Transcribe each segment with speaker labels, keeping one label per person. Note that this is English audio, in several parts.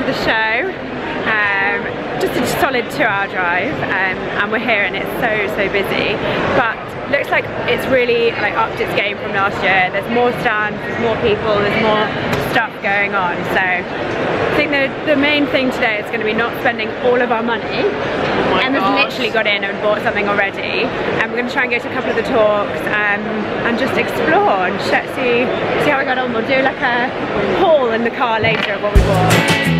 Speaker 1: the show. Just a solid 2-hour drive, and we're here and it's so busy. But looks like it's really upped its game from last year. There's more stands, there's more people, there's more stuff going on. So I think the main thing today is going to be not spending all of our money. And we've literally got in and bought something already. And we're going to try and go to a couple of the talks and just explore and see how we got on. We'll do like a haul in the car later of what we bought.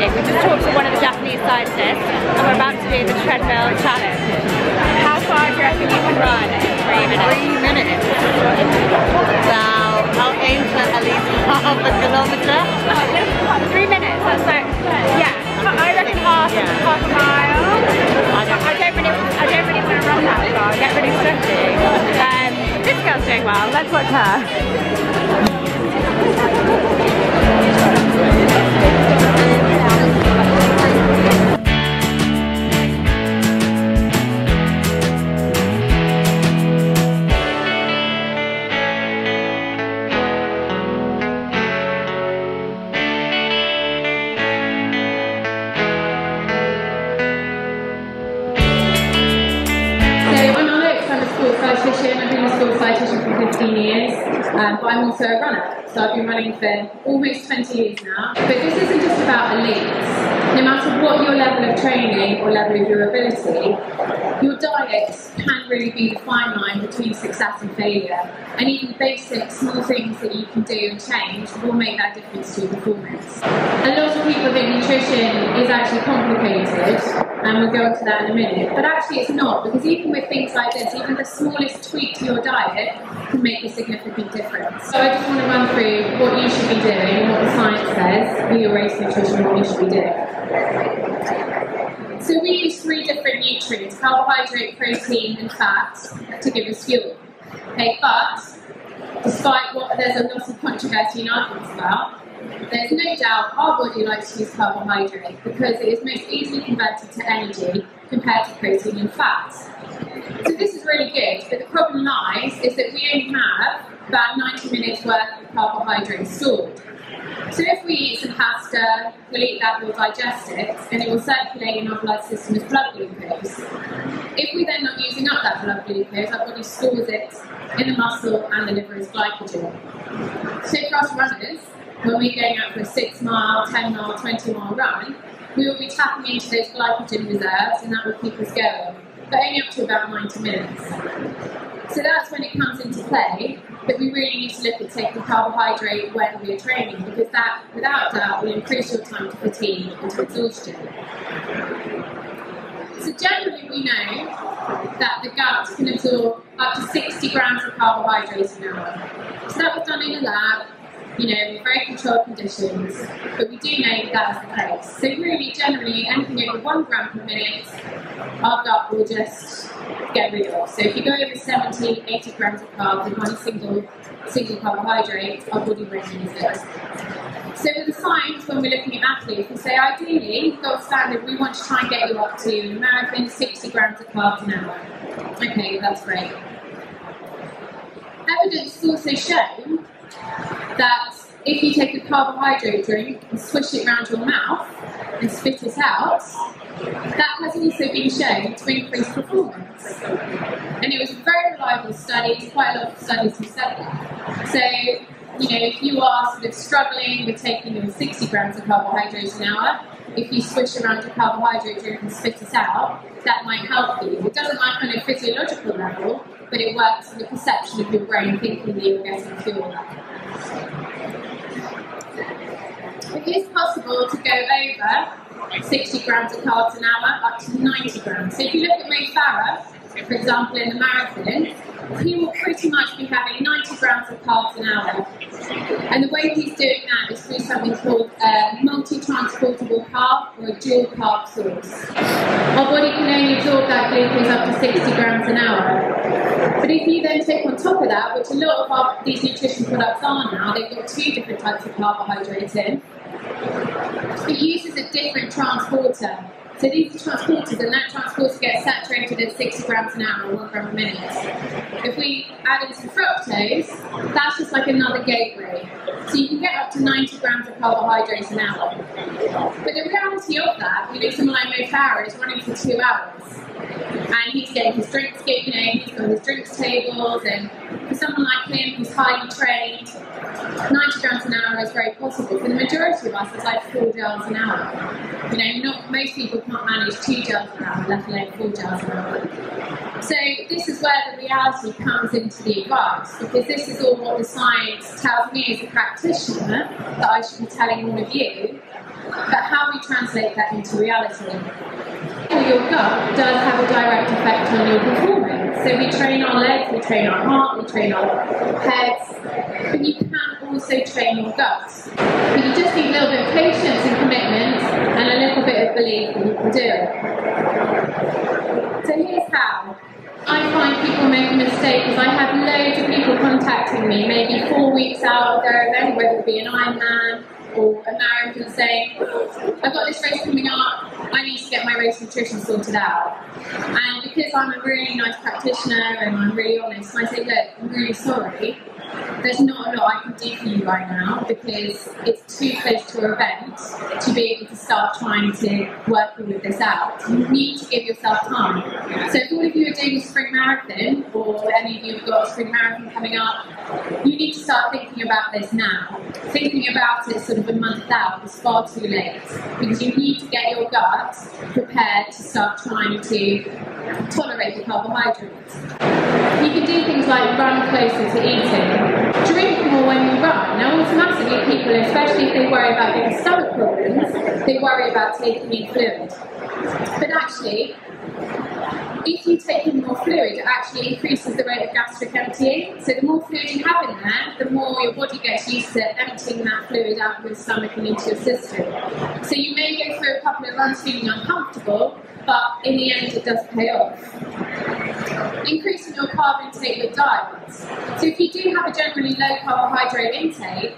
Speaker 1: We just talked to one of the Japanese scientists and we're about to do the treadmill challenge. How far do you reckon you can run in 3 minutes? 3 minutes. Well, I'll aim for at least half a kilometre. 3 minutes, that's like, yeah. I reckon half a mile. I don't really want to run that far, I get really sweaty. This girl's doing well, let's watch her.
Speaker 2: I've been a school dietitian for 15 years, but I'm also a runner, so I've been running for almost 20 years now. But this isn't just about elites. No matter what your level of training or level of your ability, your diet can really be the fine line between success and failure. And even basic small things that you can do and change will make that difference to your performance. A lot of people think nutrition is actually complicated, and we'll go into that in a minute, but actually it's not, because even with things like this, even the smallest tweak to your diet can make a significant difference. So I just want to run through what you should be doing and what the science says for your race nutrition, what you should be doing. So we use 3 different nutrients, carbohydrate, protein and fat, to give us fuel. Okay, but despite what there's a lot of controversy and arguments about, there's no doubt our body likes to use carbohydrate because it is most easily converted to energy compared to protein and fat. So this is really good, but the problem lies is that we only have about 90 minutes worth of carbohydrates stored. So if we eat some pasta, we'll eat that, we'll digest it, and it will circulate in our blood system as blood glucose. If we're then not using up that blood glucose, our body stores it in the muscle and the liver as glycogen. So for us runners, when we're going out for a 6-mile, 10-mile, 20-mile run, we will be tapping into those glycogen reserves and that will keep us going, but only up to about 90 minutes. So that's when it comes into play that we really need to look at taking carbohydrate when we're training, because that, without doubt, will increase your time to fatigue and to exhaustion. So generally we know that the gut can absorb up to 60 grams of carbohydrates an hour. So that was done in a lab, in very controlled conditions, but we do know that is the case. So really, generally, anything over 1 gram per minute, our gut will just get rid of. So if you go over 70, 80 grams of carbs in one single carbohydrate, our body won't use it. So with the science, when we're looking at athletes, we say ideally, gold standard, we want to try and get you up to, in a marathon, 60 grams of carbs an hour. Okay, that's great. Evidence has also shown that if you take a carbohydrate drink and swish it around your mouth and spit it out, that has also been shown to increase performance. And it was a very reliable study, quite a lot of studies have said that. So, if you are sort of struggling with taking 60 grams of carbohydrates an hour, if you swish around your carbohydrate drink and spit it out, that might help you. It doesn't like on a physiological level, but it works on the perception of your brain thinking that you're getting fuel. It is possible to go over 60 grams of carbs an hour up to 90 grams. So if you look at Mo Farah, for example in the marathon, he will pretty much be having 90 grams of carbs an hour. And the way he's doing that is through something called a multi-transportable carb or a dual carb source. Our body can only absorb that glucose up to 60 grams an hour. But if you then take on top of that, which a lot of these nutrition products are now, they've got 2 different types of carbohydrates in, it uses a different transporter. So these are transporters, and that transporter gets saturated at 60 grams an hour or 1 gram a minute. If we add in some fructose, that's just like another gateway. So you can get up to 90 grams of carbohydrates an hour. But the reality of that, someone like Mo Farah is running for 2 hours. And he's getting his drinks, he's got his drinks tables, and for someone like him who's highly trained, 90 grams an hour is very possible. For the majority of us, it's like 4 gels an hour. Most people can't manage 2 gels an hour, let alone 4 gels an hour. So this is where the reality comes into the advice, because this is all what the science tells me as a practitioner that I should be telling all of you, but how we translate that into reality. Your gut does have a direct effect on your performance. So we train our legs, we train our heart, we train our heads, but you can also train your guts. But you just need a little bit of patience and commitment and a little bit of belief that you can do it. So here's how. I find people make a mistake because I have loads of people contacting me, maybe 4 weeks out of their event, whether it be an Ironman or a marathon, saying, I've got this race coming up, I need to get my race nutrition sorted out. And because I'm a really nice practitioner and I'm really honest, I say, look, I'm really sorry, there's not a lot I can do for you right now because it's too close to an event to be able to start trying to work all of this out. You need to give yourself time. So if all of you are doing a spring marathon, or any of you have got a spring marathon coming up, you need to start thinking about this now. Thinking about it sort of a month out is far too late, because you need to get your gut prepared to start trying to tolerate the carbohydrates. You can do things like run closer to eating, drink more when you run. Now automatically people, especially if they worry about getting stomach problems, they worry about taking in fluid. But actually, if you take in more fluid, it actually increases the rate of gastric emptying. So the more fluid you have in there, the more your body gets used to emptying that fluid out of your stomach and into your system. So you may go through a couple of runs feeling uncomfortable, but in the end it does pay off. Increasing your carb intake with diets. So if you do have a generally low carbohydrate intake,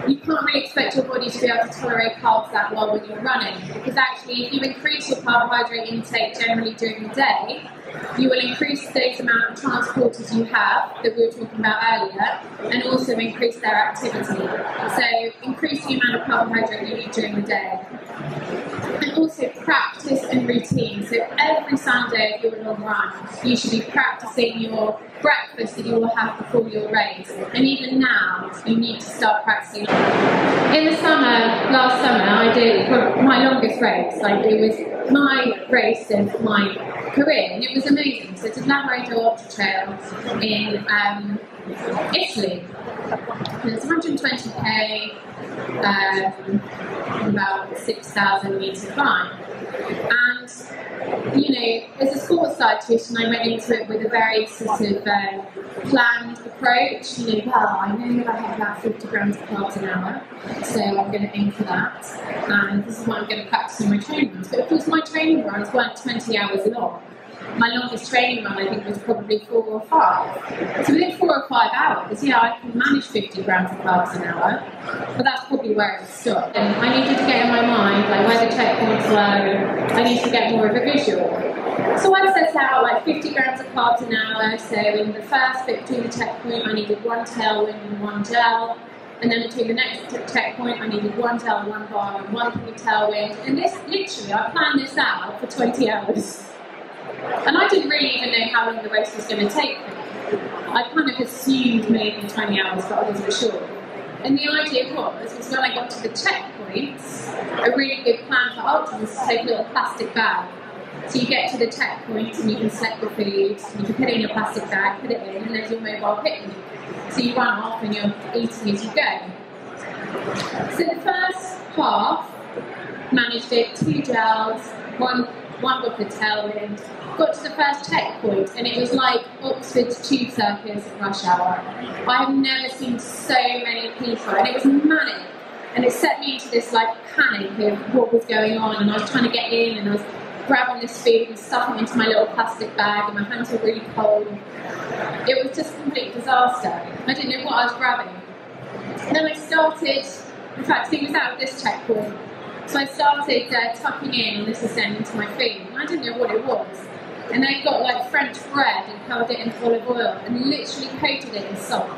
Speaker 2: you can't really expect your body to be able to tolerate carbs that well when you're running, because actually if you increase your carbohydrate intake generally during the day, you will increase those amount of transporters you have that we were talking about earlier, and also increase their activity. So increase the amount of carbohydrate you eat during the day. And also practice and routine. So every Sunday if you're on a long run, you should be practicing your breakfast that you will have before your race. And even now, you need to start practicing. In the summer, last summer, I did my longest race. It was my race of my career, and it was amazing. So it's a Labrador Ultra Trail in Italy. It's 120k, about 6,000 metre climb. And, as a sports dietitian, I went into it with a very sort of planned approach. I know that I have about 50 grams of carbs an hour, so I'm going to aim for that. And this is what I'm going to practice in my training runs. But of course, my training runs weren't 20 hours long. My longest training run, I think, was probably 4 or 5. So within 4 or 5 hours, I can manage 50 grams of carbs an hour, but that's probably where it stopped. And I needed to get in my mind, where the checkpoints were, and I needed to get more of a visual. So I set out 50 grams of carbs an hour, so in the first bit between the checkpoint, I needed 1 tailwind and 1 gel. And then between the next checkpoint, I needed 1 gel, 1 bar, and 1 tailwind. And this, literally, I planned this out for 20 hours. And I didn't really even know how long the race was going to take me. I kind of assumed maybe 20 hours, but I wasn't sure. And the idea was when I got to the checkpoints, a really good plan for ultras is to take a little plastic bag. So you get to the checkpoint and you can select your food, you can put it in your plastic bag, put it in, and there's your mobile picnic. So you run off and you're eating as you go. So the first half, managed it, 2 gels, 1 one with the tailwind. Got to the first checkpoint and it was like Oxford's tube circus at rush hour. I have never seen so many people and it was manic. And it set me into this like panic of what was going on, and I was trying to get in and I was grabbing this food and stuffing it into my little plastic bag and my hands were really cold. It was just a complete disaster. I didn't know what I was grabbing. And then I started, in fact it was out of this checkpoint, so I started tucking in on this ascent into my food and I didn't know what it was. And I got like French bread and covered it in olive oil and literally coated it in salt.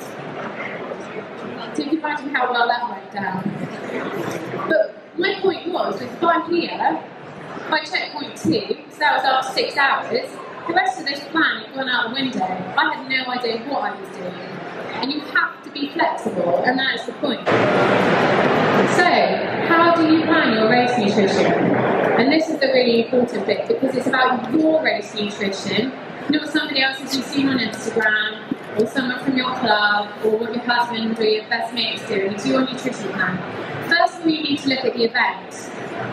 Speaker 2: So you can imagine how well that went down. But my point was, if I'm here, by checkpoint 2, so that was after 6 hours, the rest of this plan had gone out the window. I had no idea what I was doing. And you have to be flexible, and that is the point. So, how do you plan your race nutrition? And this is the really important bit, because it's about your race nutrition, not somebody else's you've seen on Instagram, or someone from your club, or what your husband or your best mate is doing. It's your nutrition plan. First of all, you need to look at the event.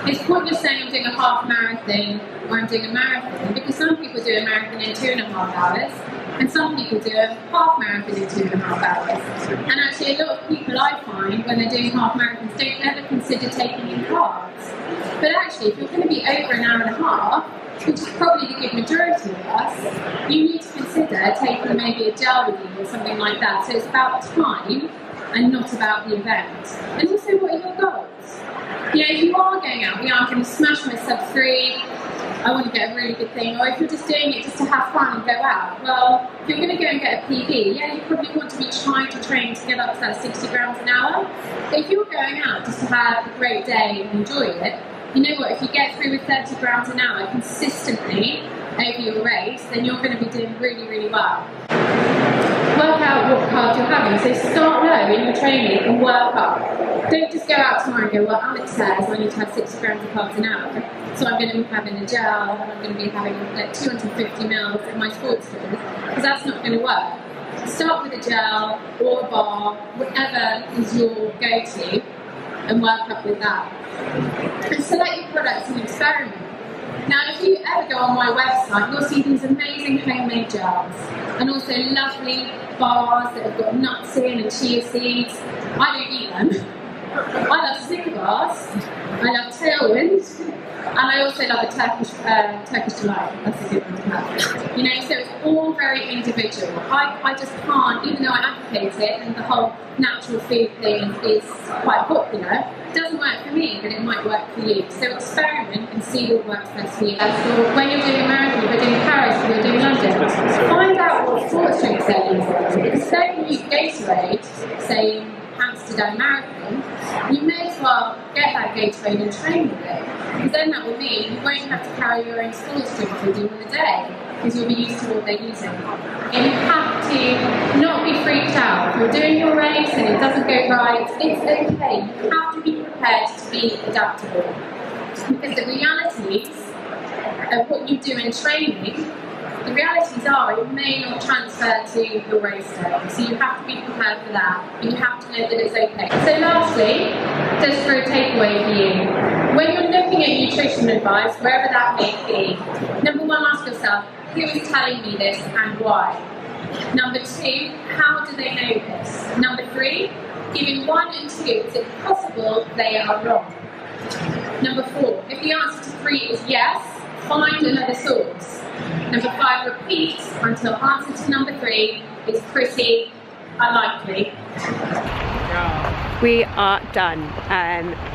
Speaker 2: It's pointless saying I'm doing a half marathon or I'm doing a marathon, because some people do a marathon in 2.5 hours, and some people do a half marathon in 2.5 hours. And actually, a lot of people I find, when they're doing half marathons, don't ever consider taking in carbs. But actually, if you're going to be over an hour and a half, which is probably the good majority of us, you need to consider taking maybe a gel with you or something like that. So it's about time and not about the event. And also, what are your goals? You know, if you are going out, I'm going to smash my sub-3, I want to get a really good thing, or if you're just doing it just to have fun and go out, well, if you're going to go and get a PB, yeah, you probably want to be trying to train to get up to that 60 grams an hour. But if you're going out just to have a great day and enjoy it, you know what, if you get through with 30 grams an hour consistently over your race, then you're going to be doing really, really well. Work out what carbs you're having. So start low in your training and work up. Don't just go out tomorrow and go, well, Alex says I need to have 60 grams of carbs an hour, so I'm going to be having a gel and I'm going to be having like 250 mils at my sports stores, because that's not going to work. Start with a gel or a bar, whatever is your go-to, and work up with that. And select your products and experiment. Now, if you ever go on my website, you'll see these amazing homemade gels, and also lovely bars that have got nuts in and chia seeds. I don't eat them. I love Snicker bars, I love Tailwind, and I also love a Turkish delight. That's a good one to have. You know, so it's all very individual. I just can't, even though I advocate it, and the whole natural food thing is quite popular, it doesn't work for me, but it might work for you. So experiment and see what works best for you. So when you're doing a marathon, if you're doing Paris, if you're doing London, find out what sports drinks they're using. Because they can use Gatorade, say Amsterdam Marathon, you may as well get that Gatorade and train with it. Because then that will mean you won't have to carry your own sports drink with you on the day, because you'll be used to what they're using. And you have to not be freaked out. If you're doing your race and it doesn't go right, it's okay. You have to be prepared to be adaptable. Because the realities of what you do in training, the realities are it may not transfer to your race day, so you have to be prepared for that, and you have to know that it's okay. So lastly, just for a takeaway for you, when you're looking at nutrition advice, wherever that may be, number one, ask yourself, who is telling me this and why? Number two, how do they know this? Number three, giving 1 and 2, is it possible they are wrong? Number 4, if the answer to 3 is yes, find another source. Number 5, repeat until answer to number 3 is pretty unlikely.
Speaker 1: We are done.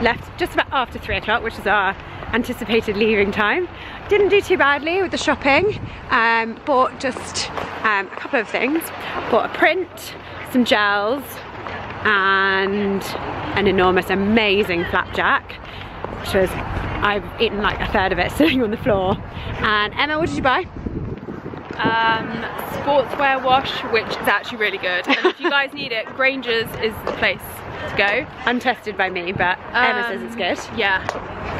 Speaker 1: Left just about after 3 o'clock, which is our anticipated leaving time. Didn't do too badly with the shopping. Bought just a couple of things. Bought a print, some gels, and an enormous, amazing flapjack, which was, I've eaten like a third of it sitting on the floor. And Emma, what did you buy?
Speaker 3: Sportswear wash, which is actually really good. And if you guys need it, Granger's is the place to go.
Speaker 1: Untested by me, but Emma says it's good.
Speaker 3: Yeah,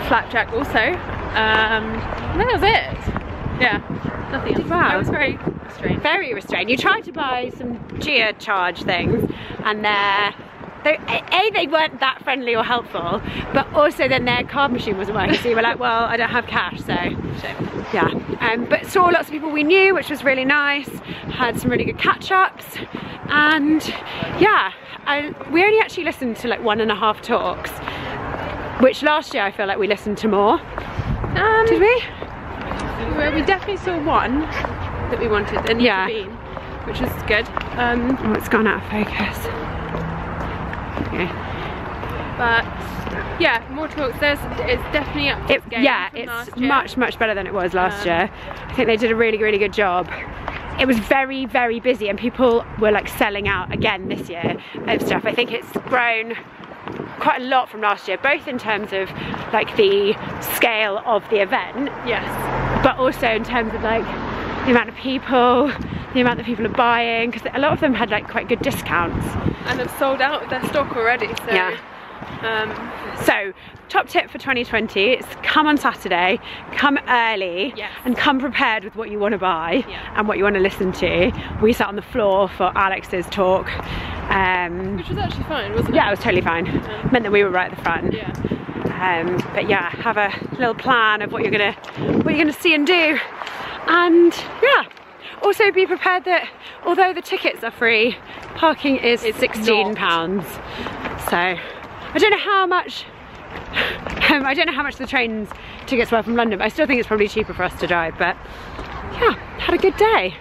Speaker 3: flapjack also. And that was it. Yeah, nothing else.
Speaker 1: Wow.
Speaker 3: I was very restrained.
Speaker 1: Very restrained. You tried to buy some Gia charge things, and they're they weren't that friendly or helpful, but also then their card machine wasn't working, so you were like, well, I don't have cash, so yeah. But saw lots of people we knew, which was really nice. Had some really good catch-ups, and yeah, we only actually listened to like 1.5 talks, which last year I feel like we listened to more. Did we?
Speaker 3: Well, we definitely saw one that we wanted, and
Speaker 1: yeah,
Speaker 3: which was good.
Speaker 1: Oh, it's gone out of focus. Okay.
Speaker 3: But yeah, more talks. It's definitely up to its game.
Speaker 1: Yeah, it's much better than it was last year. I think they did a really good job. It was very busy, and people were like selling out again this year of stuff. I think it's grown quite a lot from last year, both in terms of like the scale of the event,
Speaker 3: yes,
Speaker 1: but also in terms of like the amount of people, the amount that people are buying, because a lot of them had like quite good discounts
Speaker 3: and have sold out of their stock already. So
Speaker 1: yeah. So top tip for 2020 is come on Saturday, come early,
Speaker 3: yes,
Speaker 1: and come prepared with what you want to buy, yeah, and what you want to listen to. We sat on the floor for Alex's talk,
Speaker 3: which was actually fine, wasn't it?
Speaker 1: Yeah, it was totally fine. Meant that we were right at the front.
Speaker 3: Yeah.
Speaker 1: But yeah, have a little plan of what you're gonna see and do, and yeah. Also be prepared that although the tickets are free, parking is £16. So I don't know how much the trains tickets were from London, but I still think it's probably cheaper for us to drive. But yeah, had a good day.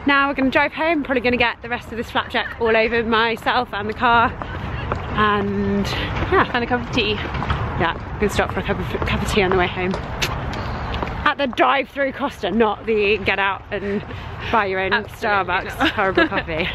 Speaker 1: Now we're gonna drive home, probably gonna get the rest of this flapjack all over myself and the car, and yeah,
Speaker 3: and a cup of tea.
Speaker 1: Yeah, I'm gonna stop for a cup of tea on the way home. At the drive-through Costa, not the get out and buy your own
Speaker 3: Absolutely
Speaker 1: Starbucks
Speaker 3: not.
Speaker 1: horrible coffee.